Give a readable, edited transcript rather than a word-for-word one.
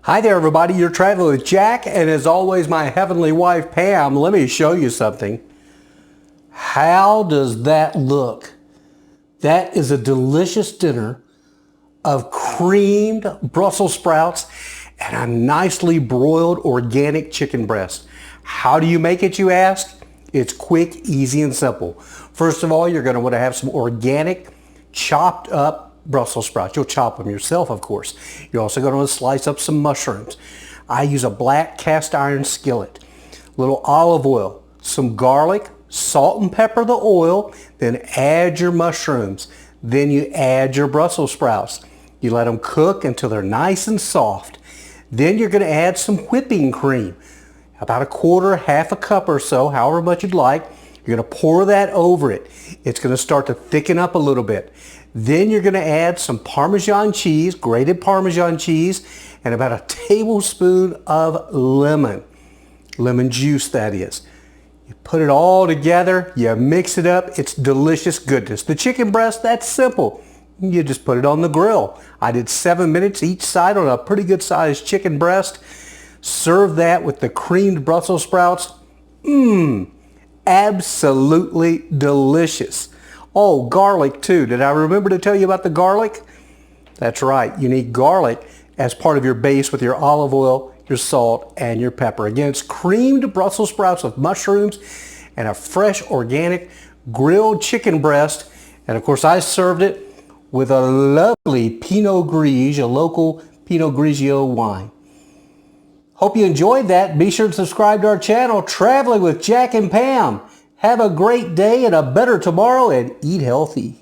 Hi there everybody, you're traveling with Jack, and as always my heavenly wife Pam. Let me show you something. How does that look? That is a delicious dinner of creamed Brussels sprouts and a nicely broiled organic chicken breast. How do you make it, you ask? It's quick, easy, and simple. First of all, you're going to want to have some organic chopped up Brussels sprouts. You'll chop them yourself, of course. You're also going to slice up some mushrooms. I use a black cast iron skillet, a little olive oil, some garlic, salt and pepper the oil, then add your mushrooms. Then you add your Brussels sprouts. You let them cook until they're nice and soft. Then you're going to add some whipping cream, about a quarter, half a cup or so, however much you'd like. You're going to pour that over it. It's going to start to thicken up a little bit. Then you're going to add some Parmesan cheese, grated Parmesan cheese, and about a tablespoon of lemon juice, that is. You put it all together, you mix it up, it's delicious goodness. The chicken breast, that's simple. You just put it on the grill. I did 7 minutes each side on a pretty good sized chicken breast. Serve that with the creamed Brussels sprouts. Absolutely delicious. Oh, garlic too. Did I remember to tell you about the garlic? That's right. You need garlic as part of your base with your olive oil, your salt, and your pepper. Again, it's creamed Brussels sprouts with mushrooms and a fresh organic grilled chicken breast. And of course, I served it with a lovely Pinot Grigio, a local Pinot Grigio wine. Hope you enjoyed that. Be sure to subscribe to our channel, Traveling with Jack and Pam. Have a great day and a better tomorrow, and eat healthy.